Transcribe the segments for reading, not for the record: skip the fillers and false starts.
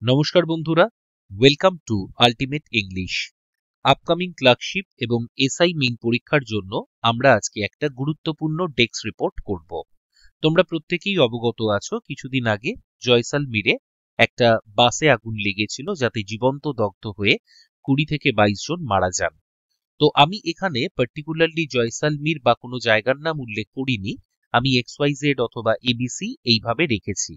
নমস্কার বন্ধুরা, welcome to ultimate English. Upcoming clerkship এবং এসআই মেইন পরীক্ষার জন্য আমরা আজকে একটা গুরুত্বপূর্ণ ডেস্ক রিপোর্ট করব। তোমরা প্রত্যেকেই অবগত আছো, কিছুদিন আগে জয়সালমীরে একটা বাসে আগুন লেগেছিল, যাতে জীবন্ত দগ্ধ হয়ে 20 থেকে 22 জন মারা যান। তো আমি এখানে পার্টিকুলারলি জয়সালমীর বা কোনো জায়গার নাম উল্লেখ করিনি, আমি XYZ অথবা ABC এইভাবে রেখেছি,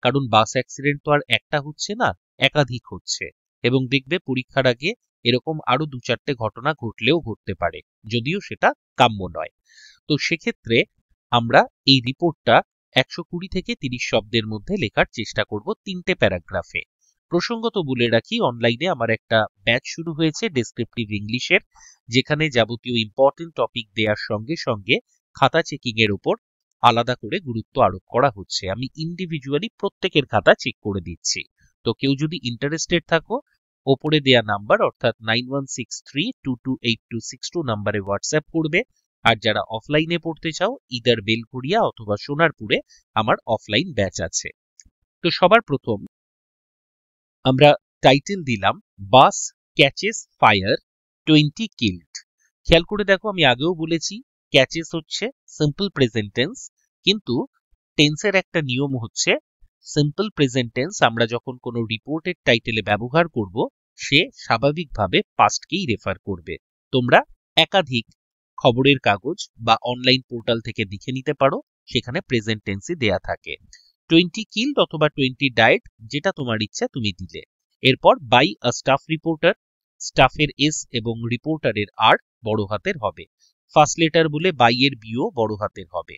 কারণ বাস অ্যাক্সিডেন্ট তো আর একটা হচ্ছে না, একাধিক হচ্ছে, এবং দেখবে পরীক্ষার আগে এরকম আরো 2-4টে ঘটনা ঘটলেও ঘটতে পারে, যদিও সেটা কাম্য নয়। তো সেক্ষেত্রে আমরা এই রিপোর্টটা 120 থেকে 30 শব্দের মধ্যে লেখার চেষ্টা করব, 3টে প্যারাগ্রাফে। প্রসঙ্গত বলে রাখি, অনলাইনে আমার একটা ব্যাচ শুরু হয়েছে ডেসক্রিপটিভ ইংলিশের, যেখানে যাবতীয় ইম্পর্টেন্ট টপিক দেওয়ার সঙ্গে সঙ্গে খাতা চেকিং এর উপর আলাদা করে গুরুত্ব আরোপ করা হচ্ছে। আমি ইন্ডিভিজুয়ালি প্রত্যেকের খাতা চেক করে দিচ্ছি। তো কেউ যদি ইন্টারেস্টেড থাকো, ওপরে দেয়া নাম্বার অর্থাৎ 9163228262 নাম্বারে হোয়াটসঅ্যাপ করবে। আর যারা অফলাইনে পড়তে চাও, ইদার বেলঘড়িয়া অথবা সোনারপুরে আমার অফলাইন ব্যাচ আছে। তো সবার প্রথম আমরা টাইটেল দিলাম বাস ক্যাচেস ফায়ার, 20 কিল্ড। খেয়াল করে দেখো, আমি আগেও বলেছি ক্যাচেস হচ্ছে সিম্পল প্রেজেন্ট টেন্স, কিন্তু টেন্সের একটা নিয়ম হচ্ছে সিম্পল প্রেজেন্ট টেন্স আমরা যখন কোনো রিপোর্টের টাইটেলে ব্যবহার করব, সে স্বাভাবিকভাবে পাস্টকেই রেফার করবে। তোমরা একাধিক খবরের কাগজ বা অনলাইন পোর্টাল থেকে দেখে নিতে পারো, সেখানে প্রেজেন্ট টেন্সই দেয়া থাকে। 20 কিল্ড অথবা 20 ডায়েড, যেটা তোমার ইচ্ছা তুমি দিলে। এরপর বাই আ স্টাফ রিপোর্টার, স্টাফের এস এবং রিপোর্টারের আর বড় হাতের হবে। ফার্স্ট লেটার বলে বাই এর বিও বড় হাতের হবে।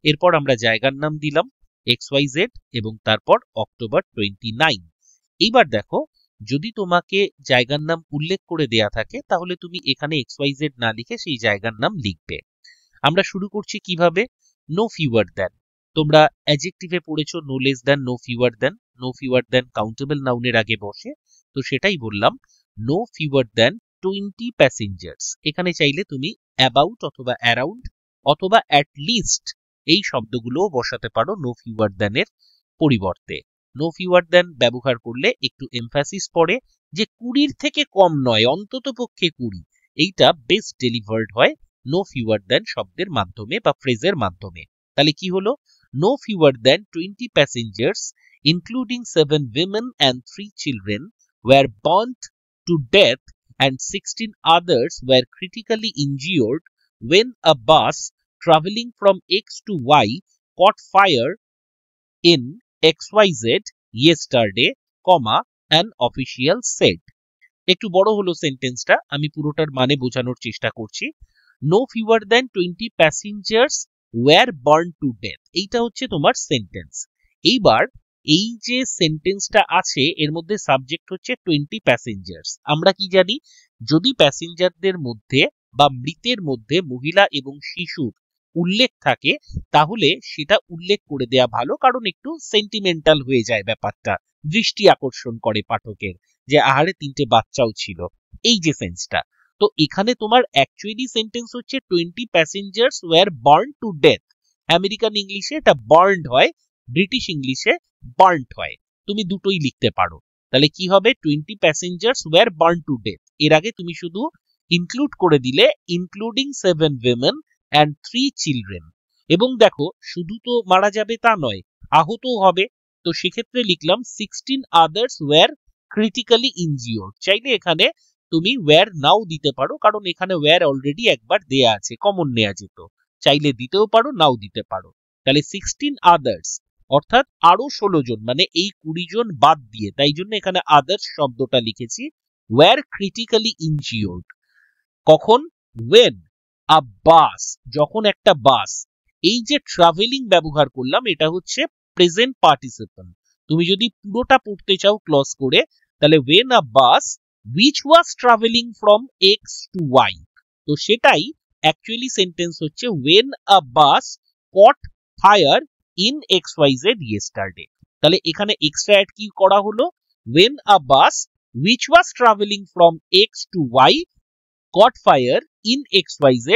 এরপর আমরা জায়গার নাম দিলাম XYZ এবং তারপর অক্টোবর 29। এইবার দেখো, যদি তোমাকে জায়গার নাম উল্লেখ করে দেয়া থাকে, তাহলে তুমি এখানে XYZ না লিখে সেই জায়গার নাম লিখবে। আমরা শুরু করছি কিভাবে, নো ফিউয়ার দ্যান। তোমরা অ্যাডজেক্টিভে পড়েছো no less than, no fewer than. No fewer than countable নাউনের আগে বসে, তো সেটাই বললাম, নো ফিউয়ার দ্যান 20 প্যাসেঞ্জার্স। এখানে চাইলে তুমি অ্যাবাউট অথবা অ্যারাউন্ড অথবা অ্যাট লিস্ট এই শব্দগুলোও বসাতে পারো নো ফিউয়ার দ্যানের পরিবর্তে। নো ফিউয়ার দ্যান ব্যবহার করলে একটু এমফ্যাসিস পড়ে, যে 20 থেকে কম নয়, অন্তত পক্ষে 20, এইটা বেস্ট ডেলিভার্ড হয় নো ফিউয়ার দ্যান শব্দের মাধ্যমে বা ফ্রেজের মাধ্যমে। তাহলে কি হলো, no fewer than 20 passengers including 7 women and 3 children were burnt to death and 16 others were critically injured when a bus traveling from X to Y caught fire in XYZ yesterday, an official said. একটু বড় হলো সেন্টেন্সটা, আমি পুরোটার মানে বোঝানোর চেষ্টা করছি। No fewer than 20 passengers were burn to death, এইটা হচ্ছে তোমার সেন্টেন্স। এইবার এই যে সেন্টেন্সটা আছে, এর মধ্যে সাবজেক্ট হচ্ছে 20 প্যাসেঞ্জার্স। আমরা কি জানি, যদি প্যাসেঞ্জারদের মধ্যে বা মৃতের মধ্যে মহিলা এবং শিশুর উল্লেখ থাকে, তাহলে সেটা উল্লেখ করে দেয়া ভালো, কারণ একটু সেন্টিমেন্টাল হয়ে যায় ব্যাপারটা, দৃষ্টি আকর্ষণ করে পাঠকের, যে আহারে 3টে বাচ্চাও ছিল, এই যে সেন্সটা। তো এখানে তোমার অ্যাকচুয়ালি সেন্টেন্স হচ্ছে 20 passengers were burn to death. American ইংলিশে এটা বার্নড হয়, ব্রিটিশ ইংলিশে বার্নড হয়, তুমি দুটোই লিখতে পারো। তাহলে কি হবে, 20 passengers were burn to death, এর আগে তুমি শুধু ইনক্লুড করে দিলে ইনক্লুডিং 7 women and 3 children। এবং দেখো, শুধু তো মারা যাবে তা নয়, আহতও হবে। তো সেক্ষেত্রে লিখলাম 16 others were critically injured। চাইলে এখানে তুমি ওয়্যার নাও দিতে পারো, কারণ এখানে ওয়্যার অলরেডি একবার দেয়া আছে, কমন নেওয়া যেত, চাইলে দিতেও পারো, নাও দিতে পারো। তাহলে 16 others অর্থাৎ আরো 16 জন, মানে এই 20 জন বাদ দিয়ে, তাই জন্য এখানে others শব্দটা লিখেছি, were critically injured। কখন, when a bus, যখন একটা বাস। এই যে ট্রাভেলিং ব্যবহার করলাম, এটা হচ্ছে প্রেজেন্ট পার্টিসিপল। তুমি যদি পুরোটা পড়তে চাও ক্লজ করে, তাহলে when a bus which was traveling from X to Y, তো সেটাই অ্যাকচুয়ালি সেন্টেন্স হচ্ছে when a bus caught fire in XYZ yesterday। তাহলে এখানে এক্সট্রা অ্যাড কি করা হলো, when a bus which was traveling from X to Y caught fire in XYZ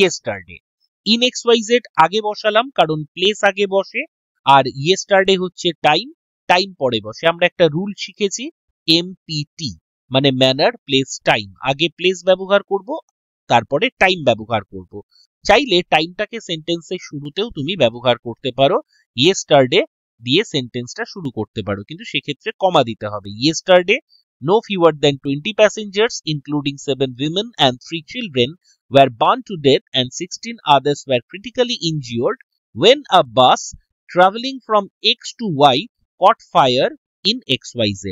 yesterday। in XYZ আগে বসালাম, কারণ প্লেস আগে বসে, আর yesterday হচ্ছে টাইম, টাইম পরে বসে। আমরা একটা রুল শিখেছি এমপিটি, মানে ম্যানার প্লেস টাইম। আগে প্লেস ব্যবহার করব, তারপরে টাইম ব্যবহার করব। চাইলে টাইমটাকে সেন্টেন্সের শুরুতেও তুমি ব্যবহার করতে পারো, ইয়েস্টারডে দিয়ে সেন্টেন্সটা শুরু করতে পারো, কিন্তু সেক্ষেত্রে কমা দিতে হবে। Yesterday no fewer than 20 passengers including 7 women and 3 children were burned to death and 16 others were critically injured when a bus traveling from X to Y caught fire in XYZ,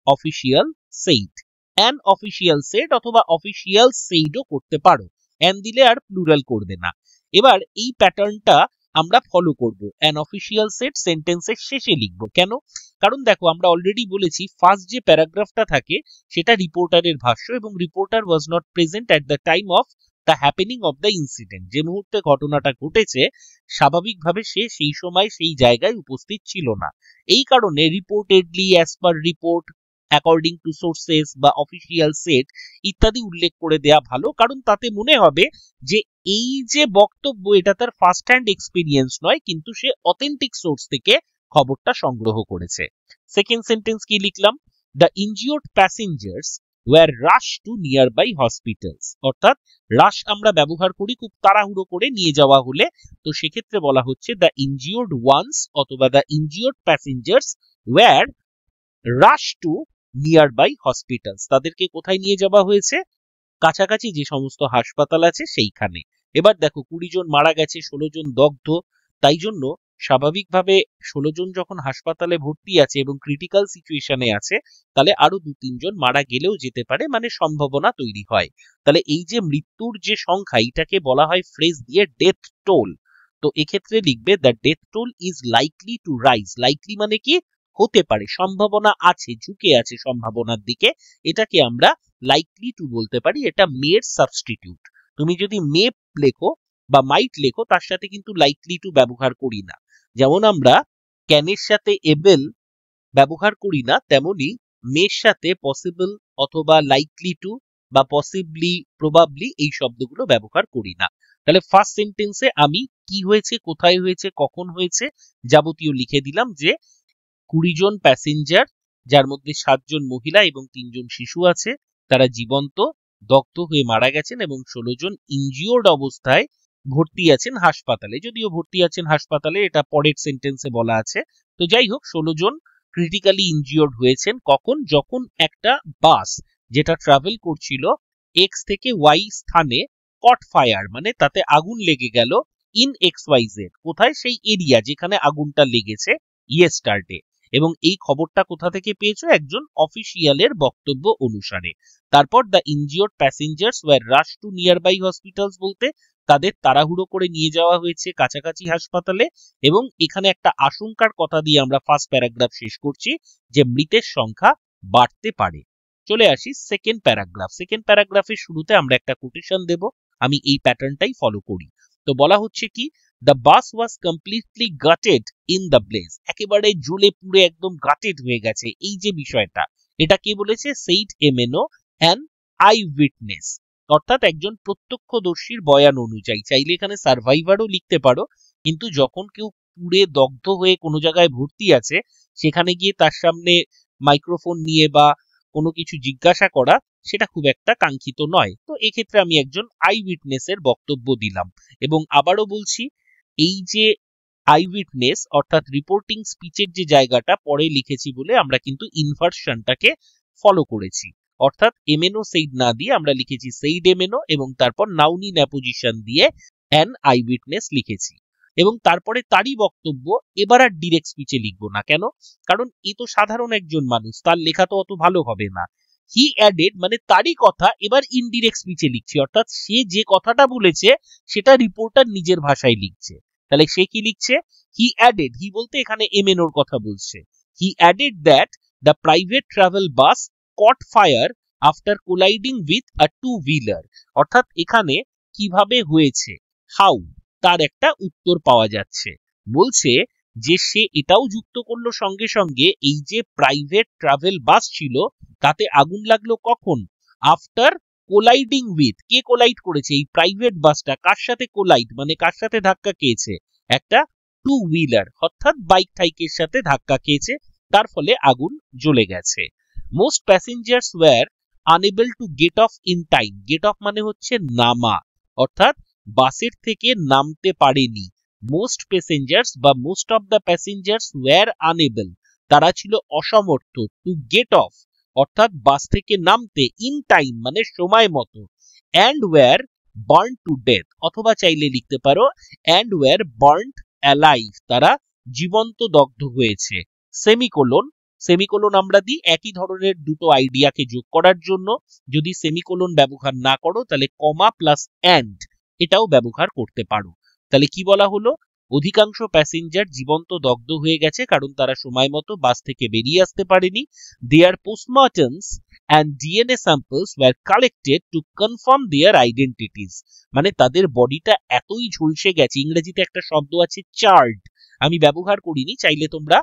official said. An official said অথবা official said ও করতে পারো, and দিলে আর plural করবে না। এবার এই প্যাটার্নটা আমরা ফলো করব। an official said সেন্টেন্সের শেষে লিখব। কেন? কারণ দেখো, আমরা অলরেডি বলেছি ফার্স্ট যে প্যারাগ্রাফটা থাকে সেটা রিপোর্টারের ভাষ্য, এবং reporter was not present at the time of the happening of the incident. যে মুহূর্তে ঘটনাটা ঘটেছে স্বাভাবিকভাবে সে সেই সময় সেই জায়গায় উপস্থিত ছিল না। এই কারণে reportedly, as per report, according to sources বা অফিসিয়াল সেট ইত্যাদি উল্লেখ করে দেয়া ভালো, কারণ তাতে মনে হবে যে এই যে বক্তব্য এটা তার ফার্স্ট হ্যান্ড এক্সপিরিয়েন্স নয়, কিন্তু সে অথেন্টিক সোর্স থেকে খবরটা সংগ্রহ করেছে। সেকেন্ড সেন্টেন্স কি লিখলাম? The injured passengers were rush to nearby hospitals. অর্থাৎ রাশ আমরা ব্যবহার করি খুব তাড়াহুড়ো করে নিয়ে যাওয়া হলে, তো সেক্ষেত্রে বলা হচ্ছে দ্য ইনজিওর্ড ওয়ান্স অথবা the injured passengers were rush to nearby hospitals. তাদেরকে কোথায় নিয়ে যাওয়া হয়েছে? কাছাকাছি যে সমস্ত হাসপাতাল আছে সেইখানে। এবার দেখো, 20 জন মারা গেছে, 16 জন দগ্ধ, তাই জন্য স্বাভাবিকভাবে 16 জন যখন হাসপাতালে ভর্তি আছে এবং ক্রিটিক্যাল সিচুয়েশনে আছে, তাহলে আরো 2-3 জন মারা গেলেও যেতে পারে, মানে সম্ভাবনা তৈরি হয়। তাহলে এই যে মৃত্যুর যে সংখ্যা, এটাকে বলা হয় ফ্রেজ দিয়ে ডেথ টোল। তো এক্ষেত্রে লিখবে the death toll is likely to rise. Likely মানে কি? হতে পারে, সম্ভাবনা আছে, ঝুঁকে আছে সম্ভাবনার দিকে, এটাকে আমরা লাইকলি টু বলতে পারি। এটা মের সাবস্টিটিউট। তুমি যদি মে লেখো বা মাইট লেখো, তার সাথে কিন্তু লাইকলি টু ব্যবহার করি না। যেমন আমরা ক্যানের সাথে এবেল ব্যবহার করি না, তেমনি মের সাথে পসিবল অথবা লাইকলি টু বা পসিবলি, প্রবাবলি এই শব্দগুলো ব্যবহার করি না। তাহলে ফার্স্ট সেন্টেন্সে আমি কি হয়েছে, কোথায় হয়েছে, কখন হয়েছে যাবতীয় লিখে দিলাম, যে 20 জন প্যাসেঞ্জার, যার মধ্যে 7 জন মহিলা এবং 3 জন শিশু আছে, তারা জীবন্ত দগ্ধ হয়ে মারা গেছেন, এবং 16 জন ইনজিওর্ড অবস্থায় ভর্তি আছেন হাসপাতালে। যদিও ভর্তি আছেন হাসপাতালে এটা পরের সেন্টেন্সে বলা আছে। তো যাই হোক, 16 জন ক্রিটিক্যালি ইনজিওর্ড হয়েছেন। কখন? যখন একটা বাস যেটা ট্রাভেল করছিল এক্স থেকে ওয়াই স্থানে কট ফায়ার, মানে তাতে আগুন লেগে গেল, ইন XYZ, কোথায়? সেই এরিয়া যেখানে আগুনটা লেগেছে, ইয়েস্টারডে। এবং এই খবরটা কোথা থেকে পেয়েছো? একজন অফিসিয়ালের বক্তব্য অনুসারে। তারপর the injured passengers were rush to nearby hospitals বলতে তাদের তাড়াহুড়ো করে নিয়ে যাওয়া হয়েছে কাছাকাছি হাসপাতালে, এবং এখানে একটা আশঙ্কার কথা দিয়ে আমরা ফার্স্ট প্যারাগ্রাফ শেষ করছি যে মৃতের সংখ্যা বাড়তে পারে। চলে আসি সেকেন্ড প্যারাগ্রাফ। সেকেন্ড প্যারাগ্রাফের শুরুতে আমরা একটা কোটেশন দেব। আমি এই প্যাটার্নটাই ফলো করি। তো বলা হচ্ছে কি, The bus was completely gutted in the blaze. একেবারে জ্বলে পুড়ে একদম গাটেড হয়ে গেছে। এই যে বিষয়টা, এটা কে বলেছে? সেইড এমেনো, অ্যান আই উইটনেস, অর্থাৎ একজন প্রত্যক্ষদর্শীর বয়ান অনুযায়ী। চাইলে এখানে সার্ভাইভারও লিখতে পারো, কিন্তু যখন কেউ পুড়ে দগ্ধ হয়ে কোনো জায়গায় ভর্তি আছে, সেখানে গিয়ে তার সামনে মাইক্রোফোন নিয়ে বা কোনো কিছু জিজ্ঞাসা করা, সেটা খুব একটা কাঙ্ক্ষিত নয়। তো এক্ষেত্রে আমি একজন আই উইটনেসের বক্তব্য দিলাম। এবং আবারও বলছি, এই যে আই উইটনেস অর্থাৎ রিপোর্টিং স্পিচের যে জায়গাটা পরে লিখেছি বলে আমরা কিন্তু ইনভার্সনটাকে ফলো করেছি। অর্থাৎ এমএনও সেইড না দিয়ে আমরা লিখেছি সেইড এমএনও, এবং তারপর নাউন ইন অ্যাপোজিশন দিয়ে অ্যান আই উইটনেস লিখেছি। এবং তারপরে তারই বক্তব্য এবার আর ডিরেক্ট স্পিচে লিখবো না। কেন? কারণ এ তো সাধারণ একজন মানুষ, তার লেখা তো অত ভালো হবে না। হি অ্যাডেড মানে তারই কথা এবার ইনডিরেক্ট স্পিচে লিখছি, অর্থাৎ সে যে কথাটা বলেছে সেটা রিপোর্টার নিজের ভাষায় লিখছে। তাহলে সে কি লিখছে? হি অ্যাডেড, হি বলতে এখানে এমএনওর কথা বলছে। He added that the private travel bus caught fire after colliding with a two wheeler. অর্থাৎ এখানে কিভাবে হয়েছে, হাউ, তার একটা উত্তর পাওয়া যাচ্ছে। বলছে যে সে এটাও যুক্ত করলো সঙ্গে সঙ্গে, এই যে প্রাইভেট ট্রাভেল বাস ছিল তাতে আগুন লাগলো কখন? After colliding with, K collide করেছে? এই প্রাইভেট বাসটা কার সাথে কোলাইড মানে কার সাথে ধাক্কা খেয়েছে? একটা টু হুইলার অর্থাৎ বাইক টাইকের সাথে ধাক্কা খেয়েছে, তার ফলে আগুন জ্বলে গেছে। Most passengers were unable to get off in time. Get off মানে হচ্ছে নামা, অর্থাৎ বাসের থেকে নামতে পারেনি। মোস্ট প্যাসেঞ্জার্স বা most of the passengers were unable, তারা ছিল অসমর্থ, টু গেট অফ অর্থাৎ বাস থেকে নামতে, ইন টাইম মানে সময় মতো, and were burn to death, অথবা চাইলে লিখতে পারো অ্যান্ড ওয়্যার বার্ন অ্যালাইভ, তারা জীবন্ত দগ্ধ হয়েছে। সেমিকোলন, সেমিকোলন আমরা দিই একই ধরনের দুটো আইডিয়াকে যোগ করার জন্য। যদি সেমিকোলন ব্যবহার না করো তাহলে কমা প্লাস অ্যান্ড এটাও ব্যবহার করতে পারো। তাহলে কি বলা হলো, অধিকাংশ প্যাসেঞ্জার জীবন্ত দগ্ধ হয়ে গেছে কারণ তারা সময় মতো বাস থেকে বেরিয়ে আসতে পারেনি। দেয়ার পোস্টমর্টমস and DNA samples were collected to confirm their identities, মানে তাদের বডিটা এতই ঝলসে গেছে, ইংরেজিতে একটা শব্দ আছে চার্ড, আমি ব্যবহার করিনি, চাইলে তোমরা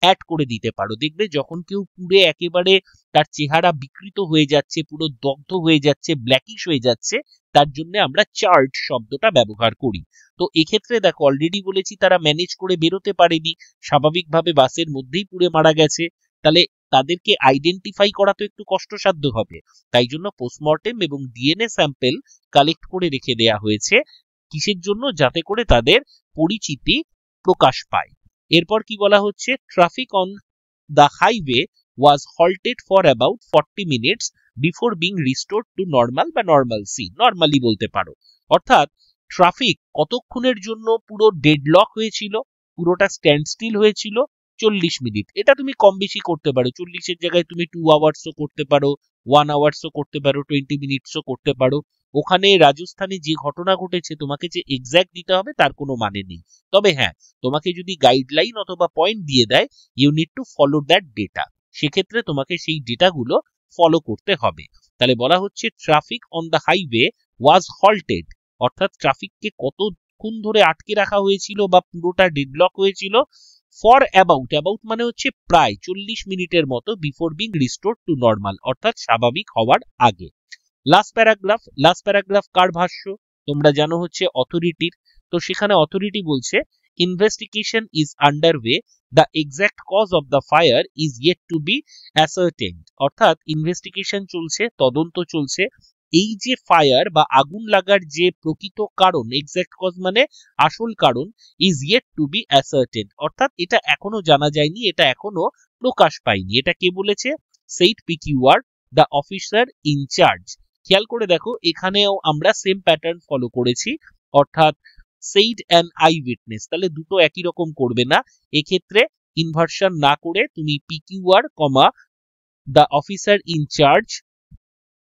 অ্যাড করে দিতে পারো। দেখবে যখন কেউ পুড়ে একেবারে তার চেহারা বিকৃত হয়ে যাচ্ছে, পুরো দগ্ধ হয়ে যাচ্ছে, ব্ল্যাকিশ হয়ে যাচ্ছে, তার জন্য আমরা চার্ড শব্দটা ব্যবহার করি। তো এক্ষেত্রে দেখো অলরেডি বলেছি তারা ম্যানেজ করে বেরোতে পারেনি, স্বাভাবিকভাবে বাসের মধ্যেই পুড়ে মারা গেছে, তাহলে তাদেরকে আইডেন্টিফাই করা তো একটু কষ্টসাধ্য হবে, তাই জন্য পোস্টমর্টেম এবং ডিএনএ স্যাম্পল কালেক্ট করে রেখে দেয়া হয়েছে। কিসের জন্য? যাতে করে তাদের পরিচিতি প্রকাশ পায়। এরপর কি বলা হচ্ছে, traffic on the highway was halted for about 40 minutes before being restored to normal বা নর্মালসি, নর্মালি বলতে পারো। অর্থাৎ ট্রাফিক কতক্ষণের জন্য পুরো ডেডলক হয়েছিল, পুরোটা স্ট্যান্ড স্টিল হয়েছিল 40 মিনিট। এটা তুমি কম বেশি করতে পারো, 40-এর জায়গায় তুমি 2 আওয়ার্সও করতে পারো, 1 আওয়ার্সও করতে পারো, 20 মিনিটসও করতে পারো। ওখানে রাজস্থানে যে ঘটনা ঘটেছে তোমাকে যে এক্স্যাক্ট দিতে হবে তার কোনো মানে নেই, তবে হ্যাঁ তোমাকে যদি গাইডলাইন অথবা পয়েন্ট দিয়ে দেয়, you need to follow that data, সেক্ষেত্রে তোমাকে সেই ডেটাগুলো ফলো করতে হবে। তাহলে বলা হচ্ছে traffic on the highway was halted, অর্থাৎ ট্রাফিককে কতক্ষণ ধরে আটকে রাখা হয়েছিল বা পুরোটা ডেডলক হয়েছিল, ফর অ্যাবাউট, অ্যাবাউট মানে হচ্ছে প্রায় 40 মিনিটের মতো, before being restored to normal অর্থাৎ স্বাভাবিক হওয়ার আগে। লাস্ট প্যারাগ্রাফ, লাস্ট প্যারাগ্রাফ কার ভাষ্য? তোমরা জানো হচ্ছে অথরিটির। তো সেখানে অথরিটি বলছে investigation is underway, the exact cause of the fire is yet to be ascertained, অর্থাৎ ইনভেস্টিগেশন চলছে, তদন্ত চলছে, এই যে ফায়ার বা আগুন লাগার যে প্রকৃত কারণ, এক্সাক্ট কজ মানে আসল কারণ, is yet to be ascertained, অর্থাৎ এটা এখনো জানা যায়নি, এটা এখনো প্রকাশ পায়নি। এটা কে বলেছে? Said PQR, the officer in charge. খেয়াল করে দেখো এখানেও আমরা সেম প্যাটার্ন ফলো করেছি, অর্থাৎ সেইড অ্যান্ড আই উইটনেস, তাহলে দুটো একই রকম করবে না, এক্ষেত্রে ইনভার্সন না করে তুমি PQR comma the officer in charge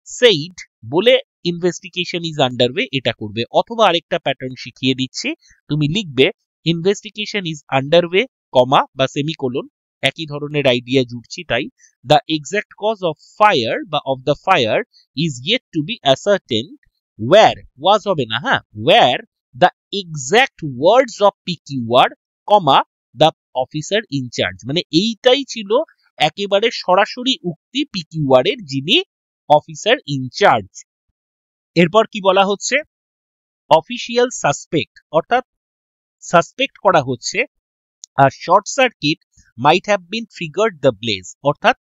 said বলে ইনভেস্টিগেশন ইজ আন্ডারওয়ে এটা করবে। অথবা আরেকটা প্যাটার্ন শিখিয়ে দিচ্ছি, তুমি লিখবে ইনভেস্টিগেশন ইজ আন্ডারওয়ে কমা বা সেমিকোলন, একই ধরনের আইডিয়া জুড়ছি তাই, the exact cause of fire বা of the fire is yet to be ascertained, were, was হবে না, হ্যাঁ, were the exact words of PQR comma the officer in charge, মানে এইটাই ছিল একেবারে সরাসরি উক্তি পিকিউআর এর, যিনি অফিসার ইনচার্জ। এরপর কি বলা হচ্ছে, অফিসিয়াল সাসপেক্ট, অর্থাৎ সাসপেক্ট করা হচ্ছে short circuit might have been triggered the bless, অর্থাৎ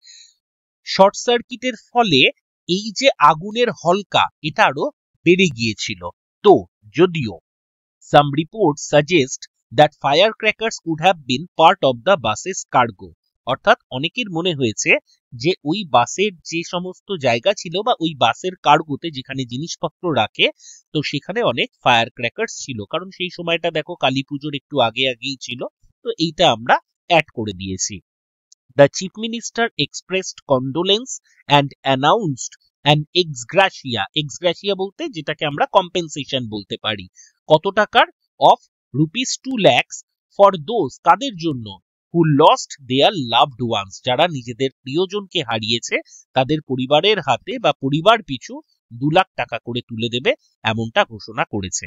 শর্ট সার্কিটের ফলে এই যে আগুনের হলকা এটা আরো বেড়ে গিয়েছিল। তো যদিও some reports suggest that firecrackers could have been part of the bus's cargo, অর্থাৎ অনেকের মনে হয়েছে যে ওই বাসের যে সমস্ত জায়গা ছিল বা ওই বাসের কার্গোতে যেখানে জিনিসপত্র রাখে, তো সেখানে অনেক ফায়ার ক্র্যাকার্স ছিল, কারণ সেই সময়টা দেখো কালী পুজোর একটু আগে আগেই ছিল, তো এইটা আমরা অ্যাড করে দিয়েছি। The chief minister expressed condolence and announced an ex gratia, ex gratia বলতে যেটাকে আমরা কম্পেনসেশন বলতে পারি, কত টাকার? of ₹2 lakhs for those, তাদের জন্য, who lost their loved ones, যারা নিজেদের প্রিয়জনকে হারিয়েছে, তাদের পরিবারের হাতে বা পরিবার পিছু 2 লাখ টাকা করে তুলে দেবে, এমনটা ঘোষণা করেছে।